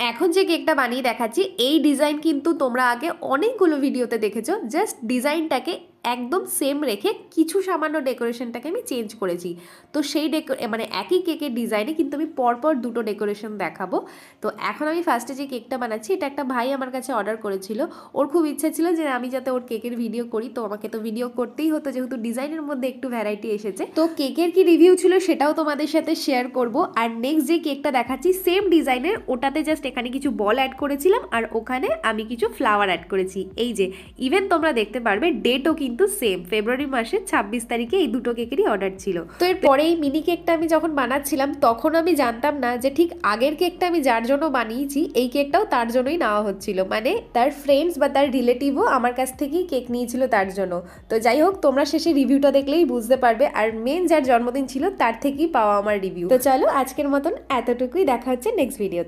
এখন যে কেকটা বানিয়ে দেখাচ্ছি এই ডিজাইন কিন্তু তোমরা আগে অনেকগুলো ভিডিওতে দেখেছো, জাস্ট ডিজাইনটাকে একদম সেম রেখে কিছু সামান্য ডেকোরেশনটাকে আমি চেঞ্জ করেছি। তো সেই মানে একই কেকের ডিজাইনে কিন্তু আমি পরপর দুটো ডেকোরেশন দেখাবো। তো এখন আমি ফার্স্টে যে কেকটা বানাচ্ছি, এটা একটা ভাই আমার কাছে অর্ডার করেছিল। ওর খুব ইচ্ছা ছিল যে আমি যাতে ওর কেকের ভিডিও করি, তো আমাকে তো ভিডিও করতেই হতো যেহেতু ডিজাইনের মধ্যে একটু ভ্যারাইটি এসেছে। তো কেকের কি রিভিউ ছিল সেটাও তোমাদের সাথে শেয়ার করব। আর নেক্সট যে কেকটা দেখাচ্ছি সেম ডিজাইনের, ওটাতে জাস্ট এখানে কিছু বল অ্যাড করেছিলাম আর ওখানে আমি কিছু ফ্লাওয়ার অ্যাড করেছি। এই যে ইভেন তোমরা দেখতে পারবে ডেটও কিন্তু সেম, ফেব্রুয়ারি মাসের 26 তারিখে এই দুটো কেকেরই অর্ডার ছিল। তো এরপরে এই মিনি কেকটা আমি যখন বানাচ্ছিলাম তখন আমি জানতাম না যে ঠিক আগের কেকটা আমি যার জন্য বানিয়েছি এই কেকটাও তার জন্যই নেওয়া হচ্ছিল, মানে তার ফ্রেন্ডস বা তার রিলেটিভও আমার কাছ থেকেই কেক নিয়েছিল তার জন্য। তো যাই হোক, তোমরা শেষে রিভিউটা দেখলেই বুঝতে পারবে। আর মেন যার জন্মদিন ছিল তার থেকেই পাওয়া আমার রিভিউ। তো চলো আজকের মতন এতটুকুই, দেখা হচ্ছে নেক্সট ভিডিও।